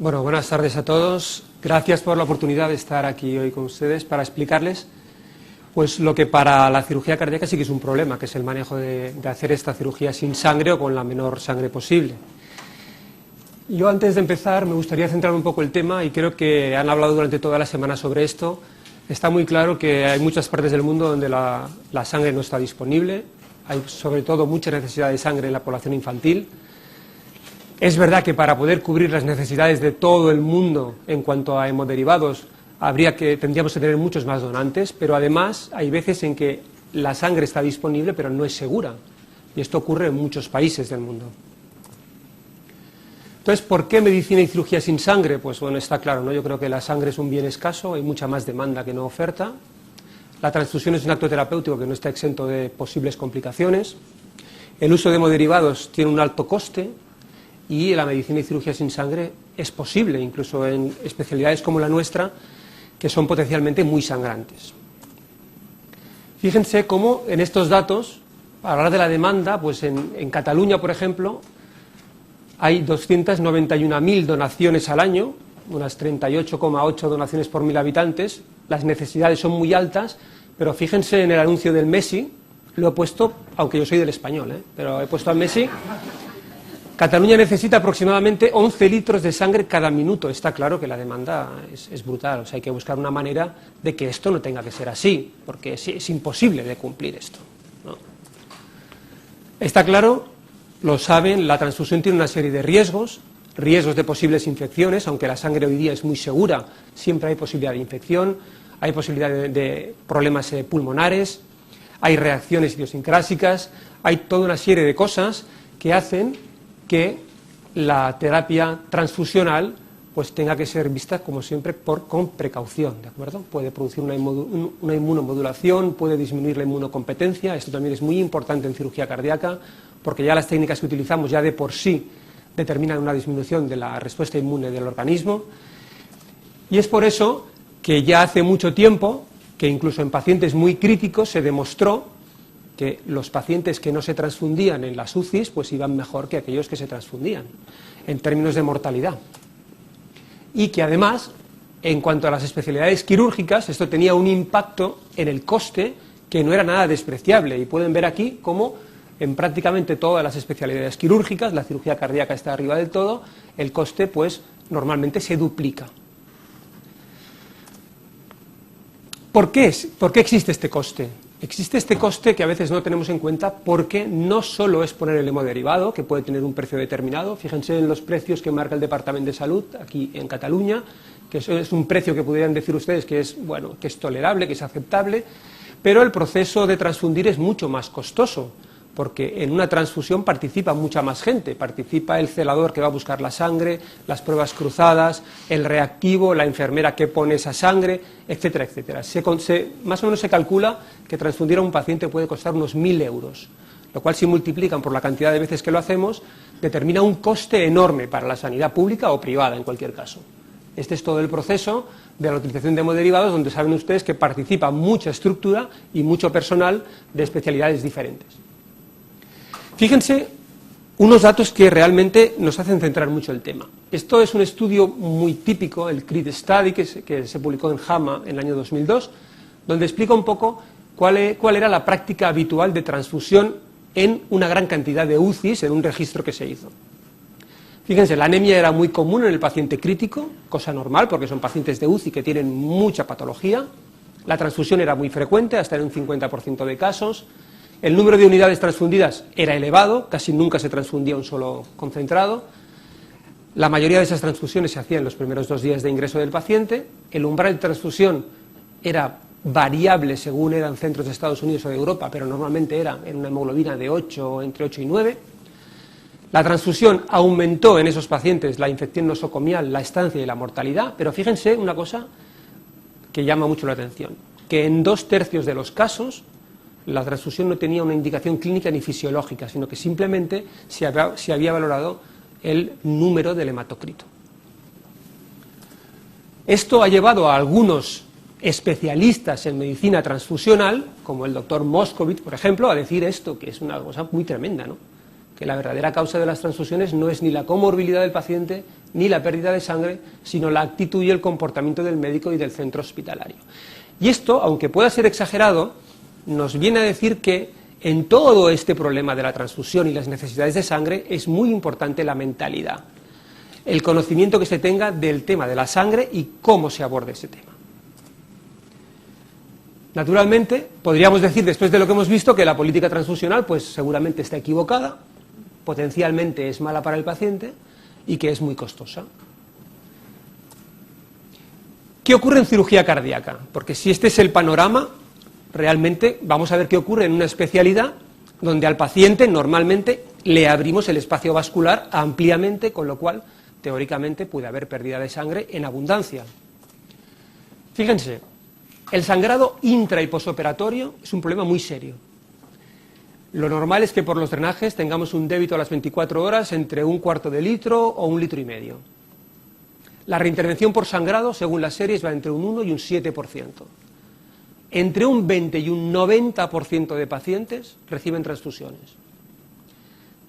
Bueno, buenas tardes a todos. Gracias por la oportunidad de estar aquí hoy con ustedes para explicarles pues lo que para la cirugía cardíaca sí que es un problema, que es el manejo de hacer esta cirugía sin sangre o con la menor sangre posible. Yo antes de empezar me gustaría centrar un poco el tema, y creo que han hablado durante toda la semana sobre esto. Está muy claro que hay muchas partes del mundo donde la sangre no está disponible, hay sobre todo mucha necesidad de sangre en la población infantil. Es verdad que para poder cubrir las necesidades de todo el mundo en cuanto a hemoderivados tendríamos que tener muchos más donantes, pero además hay veces en que la sangre está disponible pero no es segura, y esto ocurre en muchos países del mundo. Entonces, ¿por qué medicina y cirugía sin sangre? Pues bueno, está claro, ¿no? Yo creo que la sangre es un bien escaso, hay mucha más demanda que no oferta. La transfusión es un acto terapéutico que no está exento de posibles complicaciones. El uso de hemoderivados tiene un alto coste, y la medicina y cirugía sin sangre es posible, incluso en especialidades como la nuestra, que son potencialmente muy sangrantes. Fíjense cómo en estos datos, para hablar de la demanda, pues en Cataluña, por ejemplo, hay 291.000 donaciones al año, unas 38,8 donaciones por 1.000 habitantes. Las necesidades son muy altas, pero fíjense en el anuncio del Messi, lo he puesto, aunque yo soy del Español, pero he puesto al Messi. Cataluña necesita aproximadamente 11 litros de sangre cada minuto. Está claro que la demanda es brutal, o sea, hay que buscar una manera de que esto no tenga que ser así, porque es imposible de cumplir esto, ¿no? Está claro, lo saben, la transfusión tiene una serie de riesgos de posibles infecciones, aunque la sangre hoy día es muy segura, siempre hay posibilidad de infección, hay posibilidad de problemas pulmonares, hay reacciones idiosincrásicas, hay toda una serie de cosas que hacen que la terapia transfusional pues tenga que ser vista, como siempre, con precaución, ¿de acuerdo? Puede producir una inmunomodulación, puede disminuir la inmunocompetencia. Esto también es muy importante en cirugía cardíaca, porque ya las técnicas que utilizamos ya de por sí determinan una disminución de la respuesta inmune del organismo. Y es por eso que ya hace mucho tiempo, que incluso en pacientes muy críticos se demostró que los pacientes que no se transfundían en las UCIs pues iban mejor que aquellos que se transfundían, en términos de mortalidad. Y que además, en cuanto a las especialidades quirúrgicas, esto tenía un impacto en el coste que no era nada despreciable, y pueden ver aquí cómo en prácticamente todas las especialidades quirúrgicas, la cirugía cardíaca está arriba del todo, el coste pues normalmente se duplica. ¿Por qué existe este coste? Existe este coste que a veces no tenemos en cuenta porque no solo es poner el hemodderivado, que puede tener un precio determinado. Fíjense en los precios que marca el Departamento de Salud aquí en Cataluña, que eso es un precio que pudieran decir ustedes que es, bueno, que es tolerable, que es aceptable, pero el proceso de transfundir es mucho más costoso, porque en una transfusión participa mucha más gente, participa el celador que va a buscar la sangre, las pruebas cruzadas, el reactivo, la enfermera que pone esa sangre, etcétera, etcétera. Más o menos se calcula que transfundir a un paciente puede costar unos 1.000 euros, lo cual si multiplican por la cantidad de veces que lo hacemos, determina un coste enorme para la sanidad pública o privada en cualquier caso. Este es todo el proceso de la utilización de hemoderivados, donde saben ustedes que participa mucha estructura y mucho personal de especialidades diferentes. Fíjense unos datos que realmente nos hacen centrar mucho el tema. Esto es un estudio muy típico, el CRIT Study, que se publicó en JAMA en el año 2002, donde explica un poco cuál era la práctica habitual de transfusión en una gran cantidad de UCIs en un registro que se hizo. Fíjense, la anemia era muy común en el paciente crítico, cosa normal porque son pacientes de UCI que tienen mucha patología. La transfusión era muy frecuente, hasta en un 50% de casos. El número de unidades transfundidas era elevado, casi nunca se transfundía un solo concentrado. La mayoría de esas transfusiones se hacían en los primeros 2 días de ingreso del paciente. El umbral de transfusión era variable según eran centros de Estados Unidos o de Europa, pero normalmente era en una hemoglobina de 8, entre 8 y 9. La transfusión aumentó en esos pacientes la infección nosocomial, la estancia y la mortalidad, pero fíjense una cosa que llama mucho la atención, que en 2/3 de los casos la transfusión no tenía una indicación clínica ni fisiológica, sino que simplemente se había valorado el número del hematocrito. Esto ha llevado a algunos especialistas en medicina transfusional, como el doctor Moscovitz, por ejemplo, a decir esto, que es una cosa muy tremenda, ¿no? que la verdadera causa de las transfusiones no es ni la comorbilidad del paciente ni la pérdida de sangre, sino la actitud y el comportamiento del médico y del centro hospitalario. Y esto, aunque pueda ser exagerado, nos viene a decir que en todo este problema de la transfusión y las necesidades de sangre es muy importante la mentalidad, el conocimiento que se tenga del tema de la sangre y cómo se aborde ese tema. Naturalmente, podríamos decir, después de lo que hemos visto, que la política transfusional pues seguramente está equivocada, potencialmente es mala para el paciente y que es muy costosa. ¿Qué ocurre en cirugía cardíaca? Porque si este es el panorama, realmente vamos a ver qué ocurre en una especialidad donde al paciente normalmente le abrimos el espacio vascular ampliamente, con lo cual teóricamente puede haber pérdida de sangre en abundancia. Fíjense, el sangrado intra y posoperatorio es un problema muy serio. Lo normal es que por los drenajes tengamos un débito a las 24 horas entre 1/4 de litro o 1,5 litros. La reintervención por sangrado, según las series, va entre un 1 y un 7%. Entre un 20 y un 90% de pacientes reciben transfusiones.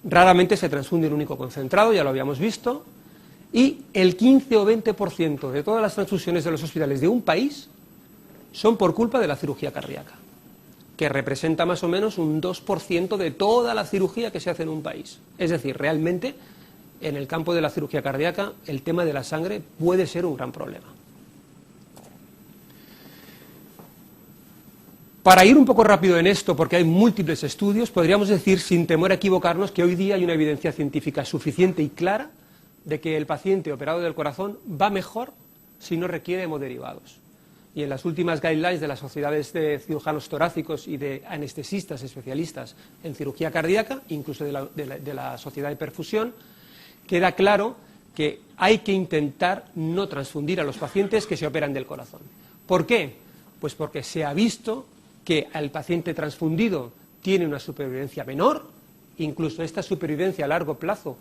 Raramente se transfunde un único concentrado, ya lo habíamos visto, y el 15 o 20% de todas las transfusiones de los hospitales de un país son por culpa de la cirugía cardíaca, que representa más o menos un 2% de toda la cirugía que se hace en un país. Es decir, realmente, en el campo de la cirugía cardíaca, el tema de la sangre puede ser un gran problema. Para ir un poco rápido en esto, porque hay múltiples estudios, podríamos decir, sin temor a equivocarnos, que hoy día hay una evidencia científica suficiente y clara de que el paciente operado del corazón va mejor si no requiere hemoderivados. Y en las últimas guidelines de las sociedades de cirujanos torácicos y de anestesistas especialistas en cirugía cardíaca, incluso de la sociedad de perfusión, queda claro que hay que intentar no transfundir a los pacientes que se operan del corazón. ¿Por qué? Pues porque se ha visto que el paciente transfundido tiene una supervivencia menor, incluso esta supervivencia a largo plazo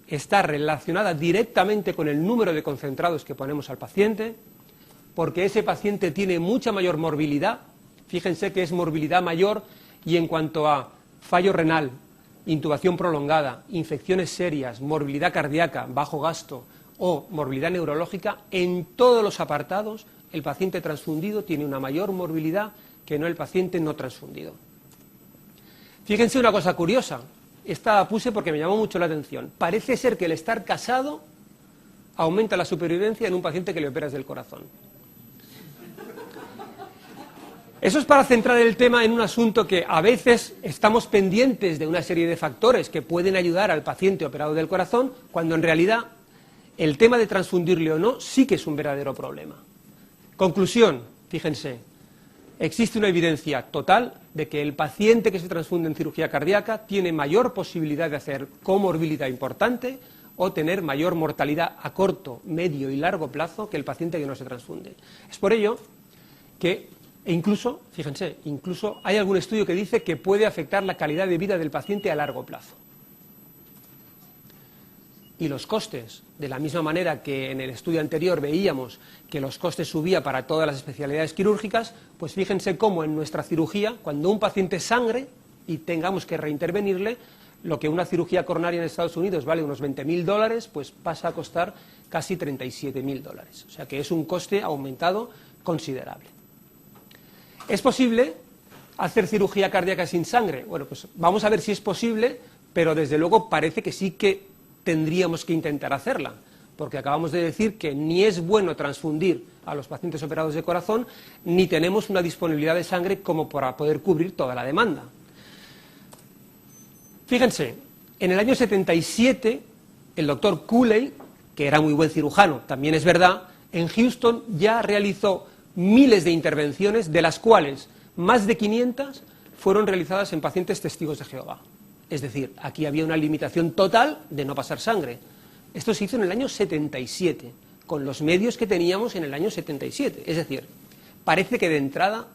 está relacionada directamente con el número de concentrados que ponemos al paciente, porque ese paciente tiene mucha mayor morbilidad, fíjense que es morbilidad mayor, y en cuanto a fallo renal, intubación prolongada, infecciones serias, morbilidad cardíaca, bajo gasto o morbilidad neurológica, en todos los apartados el paciente transfundido tiene una mayor morbilidad que no el paciente no transfundido. Fíjense una cosa curiosa, esta la puse porque me llamó mucho la atención. Parece ser que el estar casado aumenta la supervivencia en un paciente que le operas del corazón. Eso es para centrar el tema en un asunto que a veces estamos pendientes de una serie de factores que pueden ayudar al paciente operado del corazón, cuando en realidad el tema de transfundirle o no sí que es un verdadero problema. Conclusión, fíjense, existe una evidencia total de que el paciente que se transfunde en cirugía cardíaca tiene mayor posibilidad de hacer comorbilidad importante o tener mayor mortalidad a corto, medio y largo plazo que el paciente que no se transfunde. Es por ello que incluso, fíjense, incluso hay algún estudio que dice que puede afectar la calidad de vida del paciente a largo plazo. Y los costes, de la misma manera que en el estudio anterior veíamos que los costes subían para todas las especialidades quirúrgicas, pues fíjense cómo en nuestra cirugía, cuando un paciente sangre y tengamos que reintervenirle, lo que una cirugía coronaria en Estados Unidos vale unos $20.000, pues pasa a costar casi $37.000. O sea que es un coste aumentado considerable. ¿Es posible hacer cirugía cardíaca sin sangre? Bueno, pues vamos a ver si es posible, pero desde luego parece que sí que tendríamos que intentar hacerla, porque acabamos de decir que ni es bueno transfundir a los pacientes operados de corazón, ni tenemos una disponibilidad de sangre como para poder cubrir toda la demanda. Fíjense, en el año 77, el doctor Cooley, que era muy buen cirujano, también es verdad, en Houston ya realizó miles de intervenciones, de las cuales más de 500 fueron realizadas en pacientes testigos de Jehová. Es decir, aquí había una limitación total de no pasar sangre. Esto se hizo en el año 77, con los medios que teníamos en el año 77. Es decir, parece que de entrada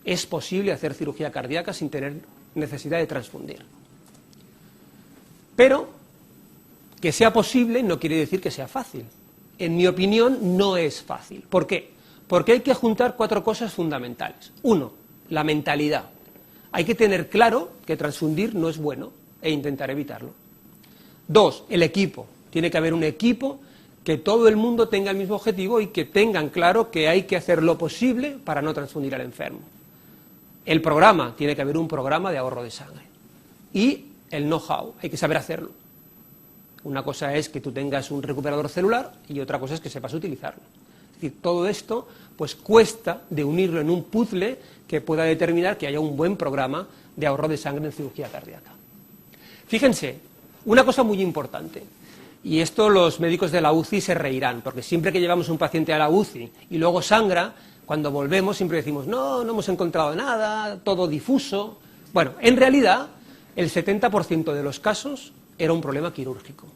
es posible hacer cirugía cardíaca sin tener necesidad de transfundir. Pero que sea posible no quiere decir que sea fácil. En mi opinión, no es fácil. ¿Por qué? Porque hay que juntar 4 cosas fundamentales. 1, la mentalidad. Hay que tener claro que transfundir no es bueno e intentar evitarlo. Dos, el equipo. Tiene que haber un equipo que todo el mundo tenga el mismo objetivo y que tengan claro que hay que hacer lo posible para no transfundir al enfermo. El programa, tiene que haber un programa de ahorro de sangre. Y el know-how, hay que saber hacerlo. Una cosa es que tú tengas un recuperador celular y otra cosa es que sepas utilizarlo. Es decir, todo esto pues cuesta de unirlo en un puzzle que pueda determinar que haya un buen programa de ahorro de sangre en cirugía cardíaca. Fíjense, una cosa muy importante, y esto los médicos de la UCI se reirán, porque siempre que llevamos un paciente a la UCI y luego sangra, cuando volvemos siempre decimos, no hemos encontrado nada, todo difuso. Bueno, en realidad, el 70% de los casos era un problema quirúrgico.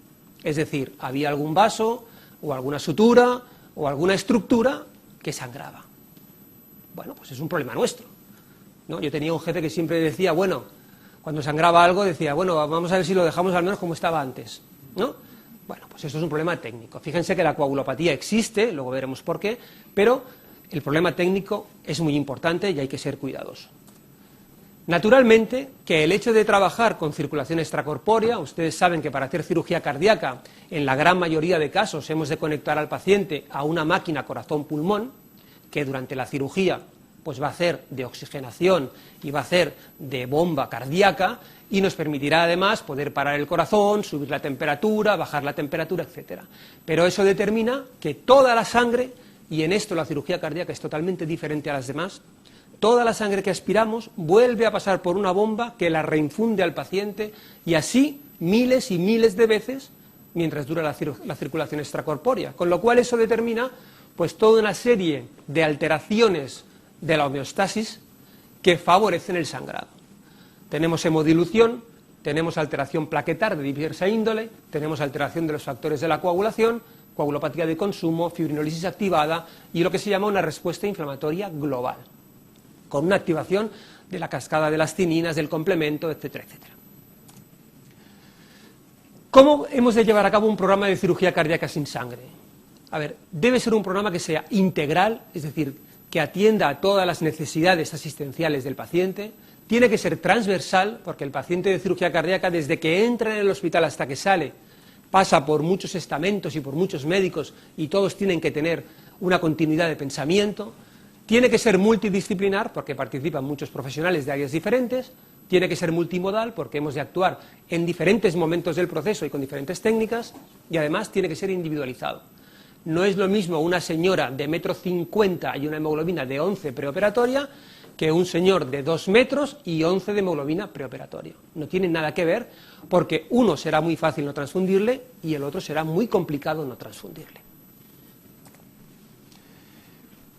Es decir, había algún vaso, o alguna sutura, o alguna estructura que sangraba. Bueno, pues es un problema nuestro, ¿no? Yo tenía un jefe que siempre decía, bueno, cuando sangraba algo decía, bueno, vamos a ver si lo dejamos al menos como estaba antes, ¿no? Bueno, pues eso es un problema técnico. Fíjense que la coagulopatía existe, luego veremos por qué, pero el problema técnico es muy importante y hay que ser cuidadoso. Naturalmente, que el hecho de trabajar con circulación extracorpórea, ustedes saben que para hacer cirugía cardíaca, en la gran mayoría de casos hemos de conectar al paciente a una máquina corazón-pulmón, que durante la cirugía pues va a hacer de oxigenación y va a hacer de bomba cardíaca y nos permitirá además poder parar el corazón, subir la temperatura, bajar la temperatura, etc. Pero eso determina que toda la sangre, y en esto la cirugía cardíaca es totalmente diferente a las demás, toda la sangre que aspiramos vuelve a pasar por una bomba que la reinfunde al paciente y así miles y miles de veces mientras dura la circulación extracorpórea, con lo cual eso determina pues toda una serie de alteraciones de la homeostasis que favorecen el sangrado. Tenemos hemodilución, tenemos alteración plaquetar de diversa índole, tenemos alteración de los factores de la coagulación, coagulopatía de consumo, fibrinólisis activada y lo que se llama una respuesta inflamatoria global, con una activación de la cascada de las tininas, del complemento, etcétera, etcétera. ¿Cómo hemos de llevar a cabo un programa de cirugía cardíaca sin sangre? A ver, debe ser un programa que sea integral, es decir, que atienda a todas las necesidades asistenciales del paciente, tiene que ser transversal, porque el paciente de cirugía cardíaca, desde que entra en el hospital hasta que sale, pasa por muchos estamentos y por muchos médicos, y todos tienen que tener una continuidad de pensamiento, tiene que ser multidisciplinar, porque participan muchos profesionales de áreas diferentes, tiene que ser multimodal, porque hemos de actuar en diferentes momentos del proceso y con diferentes técnicas, y además tiene que ser individualizado. No es lo mismo una señora de 1,50 m y una hemoglobina de 11 preoperatoria que un señor de 2 metros y 11 de hemoglobina preoperatoria. No tiene nada que ver porque uno será muy fácil no transfundirle y el otro será muy complicado no transfundirle.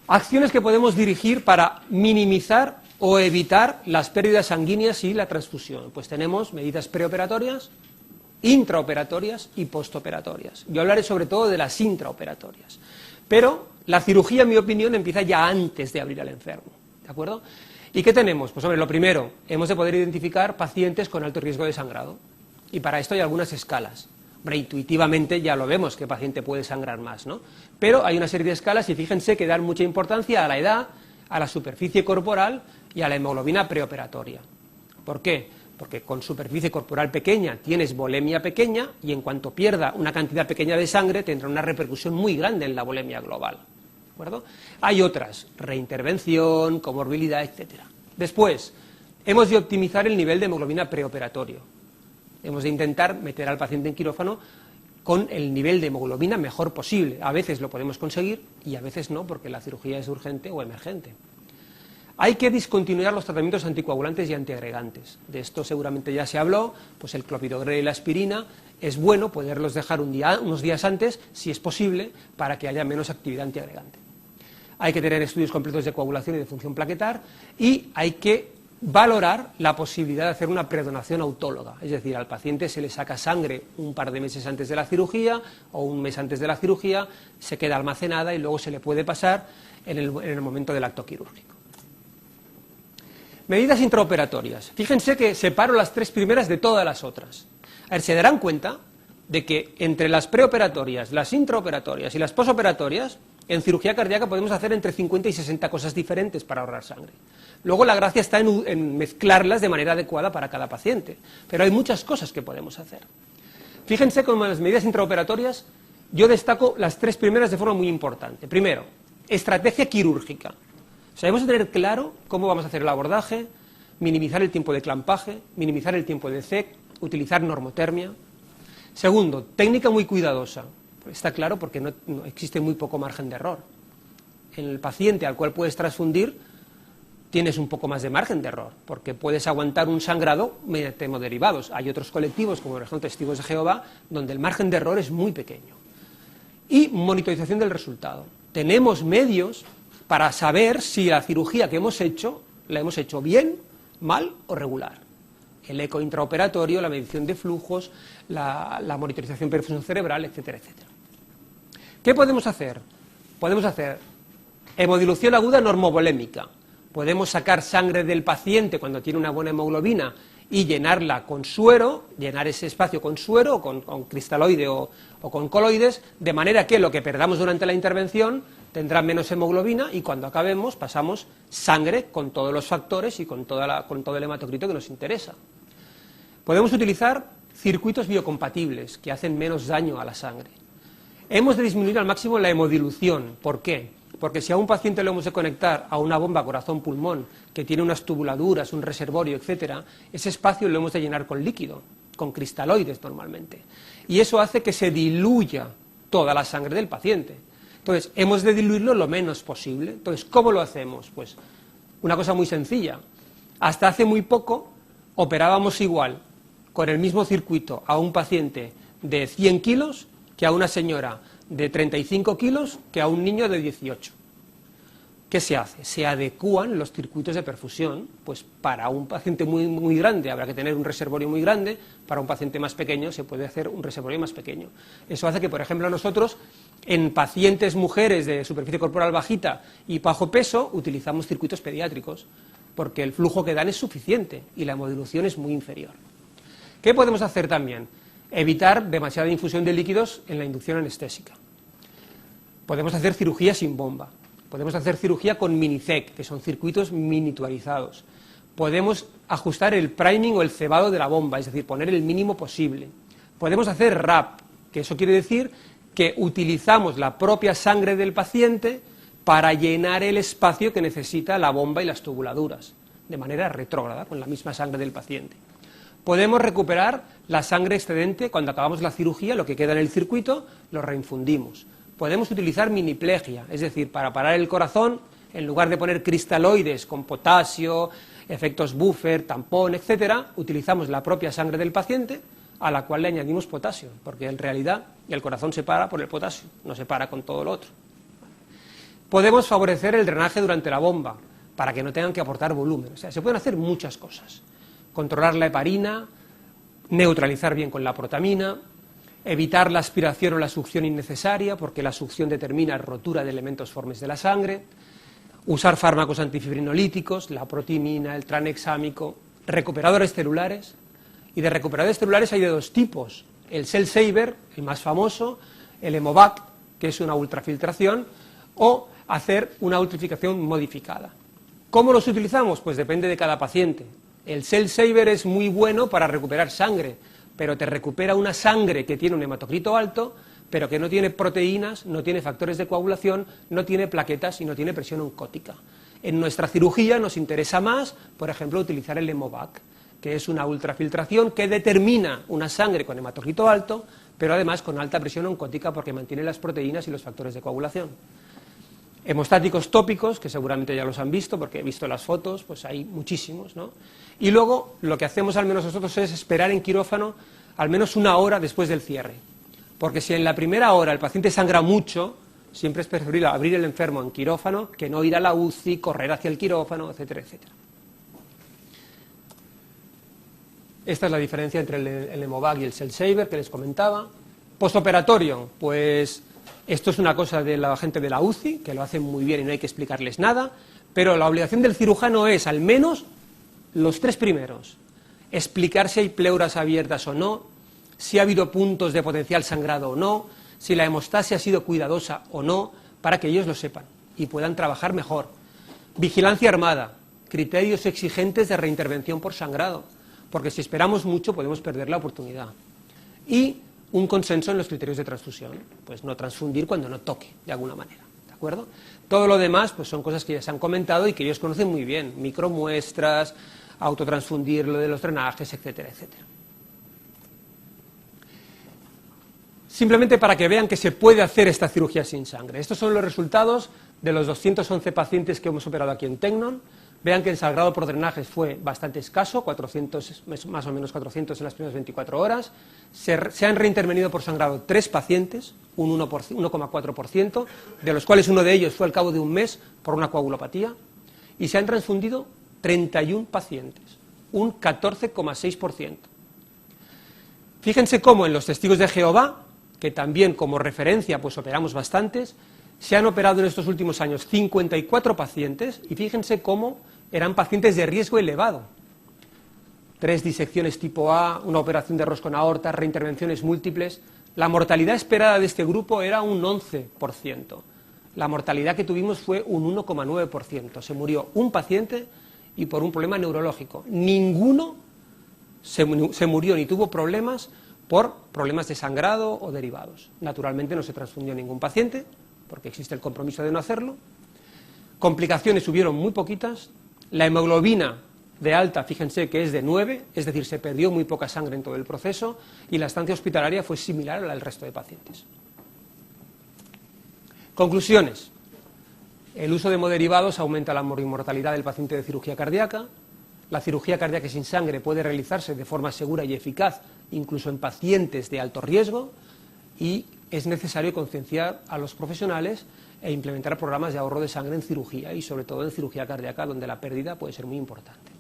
Acciones que podemos dirigir para minimizar o evitar las pérdidas sanguíneas y la transfusión. Pues tenemos medidas preoperatorias, intraoperatorias y postoperatorias. Yo hablaré sobre todo de las intraoperatorias. Pero la cirugía, en mi opinión, empieza ya antes de abrir al enfermo. ¿De acuerdo? ¿Y qué tenemos? Pues hombre, lo primero, hemos de poder identificar pacientes con alto riesgo de sangrado. Y para esto hay algunas escalas. Hombre, intuitivamente ya lo vemos, qué paciente puede sangrar más, ¿no? Pero hay una serie de escalas y fíjense que dan mucha importancia a la edad, a la superficie corporal y a la hemoglobina preoperatoria. ¿Por qué? Porque con superficie corporal pequeña tienes volemia pequeña y en cuanto pierda una cantidad pequeña de sangre tendrá una repercusión muy grande en la volemia global. ¿De acuerdo? Hay otras, reintervención, comorbilidad, etc. Después, hemos de optimizar el nivel de hemoglobina preoperatorio. Hemos de intentar meter al paciente en quirófano con el nivel de hemoglobina mejor posible. A veces lo podemos conseguir y a veces no, porque la cirugía es urgente o emergente. Hay que discontinuar los tratamientos anticoagulantes y antiagregantes. De esto seguramente ya se habló, pues el clopidogrel y la aspirina, es bueno poderlos dejar unos días antes, si es posible, para que haya menos actividad antiagregante. Hay que tener estudios completos de coagulación y de función plaquetar y hay que valorar la posibilidad de hacer una predonación autóloga, es decir, al paciente se le saca sangre un par de meses antes de la cirugía o un mes antes de la cirugía, se queda almacenada y luego se le puede pasar en el momento del acto quirúrgico. Medidas intraoperatorias. Fíjense que separo las tres primeras de todas las otras. A ver, se darán cuenta de que entre las preoperatorias, las intraoperatorias y las posoperatorias, en cirugía cardíaca podemos hacer entre 50 y 60 cosas diferentes para ahorrar sangre. Luego la gracia está en mezclarlas de manera adecuada para cada paciente, pero hay muchas cosas que podemos hacer. Fíjense cómo en las medidas intraoperatorias yo destaco las tres primeras de forma muy importante. Primero, estrategia quirúrgica. O sea, debemos tener claro cómo vamos a hacer el abordaje, minimizar el tiempo de clampaje, minimizar el tiempo de CEC, utilizar normotermia. Segundo, técnica muy cuidadosa. Está claro porque no existe muy poco margen de error. En el paciente al cual puedes transfundir tienes un poco más de margen de error, porque puedes aguantar un sangrado mediante hemoderivados. Hay otros colectivos, como por ejemplo Testigos de Jehová, donde el margen de error es muy pequeño. Y monitorización del resultado. Tenemos medios para saber si la cirugía que hemos hecho, la hemos hecho bien, mal o regular. El eco intraoperatorio, la medición de flujos, la monitorización de perfusión cerebral, etcétera, etcétera. ¿Qué podemos hacer? Podemos hacer hemodilución aguda normovolémica. Podemos sacar sangre del paciente cuando tiene una buena hemoglobina y llenarla con suero, llenar ese espacio con suero, o con cristaloide o con coloides, de manera que lo que perdamos durante la intervención tendrá menos hemoglobina y cuando acabemos pasamos sangre con todos los factores y con todo el hematocrito que nos interesa. Podemos utilizar circuitos biocompatibles que hacen menos daño a la sangre. Hemos de disminuir al máximo la hemodilución. ¿Por qué? Porque si a un paciente lo hemos de conectar a una bomba corazón-pulmón que tiene unas tubuladuras, un reservorio, etcétera, ese espacio lo hemos de llenar con líquido, con cristaloides normalmente. Y eso hace que se diluya toda la sangre del paciente. Entonces, hemos de diluirlo lo menos posible. Entonces, ¿cómo lo hacemos? Pues una cosa muy sencilla. Hasta hace muy poco operábamos igual con el mismo circuito a un paciente de 100 kilos que a una señora de 35 kilos que a un niño de 18. ¿Qué se hace? Se adecúan los circuitos de perfusión, pues para un paciente muy grande habrá que tener un reservorio muy grande, para un paciente más pequeño se puede hacer un reservorio más pequeño. Eso hace que, por ejemplo, nosotros en pacientes mujeres de superficie corporal bajita y bajo peso utilizamos circuitos pediátricos, porque el flujo que dan es suficiente y la hemodilución es muy inferior. ¿Qué podemos hacer también? Evitar demasiada infusión de líquidos en la inducción anestésica. Podemos hacer cirugía sin bomba. Podemos hacer cirugía con minicec, que son circuitos miniaturizados. Podemos ajustar el priming o el cebado de la bomba, es decir, poner el mínimo posible. Podemos hacer RAP, que eso quiere decir que utilizamos la propia sangre del paciente para llenar el espacio que necesita la bomba y las tubuladuras, de manera retrógrada, con la misma sangre del paciente. Podemos recuperar la sangre excedente cuando acabamos la cirugía, lo que queda en el circuito, lo reinfundimos. Podemos utilizar miniplegia, es decir, para parar el corazón, en lugar de poner cristaloides con potasio, efectos buffer, tampón, etcétera, utilizamos la propia sangre del paciente a la cual le añadimos potasio, porque en realidad el corazón se para por el potasio, no se para con todo lo otro. Podemos favorecer el drenaje durante la bomba, para que no tengan que aportar volumen. O sea, se pueden hacer muchas cosas. Controlar la heparina, neutralizar bien con la protamina, evitar la aspiración o la succión innecesaria, porque la succión determina rotura de elementos formes de la sangre, usar fármacos antifibrinolíticos, la protimina, el tranexámico, recuperadores celulares, y de recuperadores celulares hay de dos tipos, el Cell Saver, el más famoso, el Hemovac, que es una ultrafiltración, o hacer una ultrafiltración modificada. ¿Cómo los utilizamos? Pues depende de cada paciente. El Cell Saver es muy bueno para recuperar sangre, pero te recupera una sangre que tiene un hematocrito alto, pero que no tiene proteínas, no tiene factores de coagulación, no tiene plaquetas y no tiene presión oncótica. En nuestra cirugía nos interesa más, por ejemplo, utilizar el Hemovac, que es una ultrafiltración que determina una sangre con hematocrito alto, pero además con alta presión oncótica porque mantiene las proteínas y los factores de coagulación. Hemostáticos tópicos, que seguramente ya los han visto, porque he visto las fotos, pues hay muchísimos, ¿no? Y luego, lo que hacemos al menos nosotros es esperar en quirófano al menos una hora después del cierre. Porque si en la primera hora el paciente sangra mucho, siempre es preferible abrir el enfermo en quirófano que no ir a la UCI, correr hacia el quirófano, etcétera, etcétera. Esta es la diferencia entre el Hemovac y el Cell Saver que les comentaba. Postoperatorio, pues esto es una cosa de la gente de la UCI, que lo hacen muy bien y no hay que explicarles nada, pero la obligación del cirujano es, al menos, los tres primeros. Explicar si hay pleuras abiertas o no, si ha habido puntos de potencial sangrado o no, si la hemostasia ha sido cuidadosa o no, para que ellos lo sepan y puedan trabajar mejor. Vigilancia armada, criterios exigentes de reintervención por sangrado, porque si esperamos mucho podemos perder la oportunidad. Y un consenso en los criterios de transfusión, pues no transfundir cuando no toque, de alguna manera, ¿de acuerdo? Todo lo demás pues son cosas que ya se han comentado y que ellos conocen muy bien, micromuestras, autotransfundir lo de los drenajes, etcétera, etcétera. Simplemente para que vean que se puede hacer esta cirugía sin sangre. Estos son los resultados de los 211 pacientes que hemos operado aquí en Tecnon. Vean que el sangrado por drenajes fue bastante escaso, 400, más o menos 400 en las primeras 24 horas. Se han reintervenido por sangrado 3 pacientes, un 1,4%, de los cuales uno de ellos fue al cabo de un mes por una coagulopatía, y se han transfundido 31 pacientes, un 14,6%. Fíjense cómo en los testigos de Jehová, que también como referencia pues operamos bastantes, se han operado en estos últimos años 54 pacientes, y fíjense cómo eran pacientes de riesgo elevado. 3 disecciones tipo A, una operación de Ross con aorta, reintervenciones múltiples. La mortalidad esperada de este grupo era un 11%. La mortalidad que tuvimos fue un 1,9%. Se murió un paciente y por un problema neurológico. Ninguno se murió ni tuvo problemas por problemas de sangrado o derivados. Naturalmente no se transfundió ningún paciente, porque existe el compromiso de no hacerlo. Complicaciones hubieron muy poquitas. La hemoglobina de alta, fíjense que es de 9, es decir, se perdió muy poca sangre en todo el proceso, y la estancia hospitalaria fue similar a la del resto de pacientes. Conclusiones. El uso de hemoderivados aumenta la mortalidad del paciente de cirugía cardíaca. La cirugía cardíaca sin sangre puede realizarse de forma segura y eficaz, incluso en pacientes de alto riesgo, y es necesario concienciar a los profesionales e implementar programas de ahorro de sangre en cirugía, y sobre todo en cirugía cardíaca, donde la pérdida puede ser muy importante.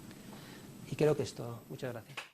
Y creo que es todo. Muchas gracias.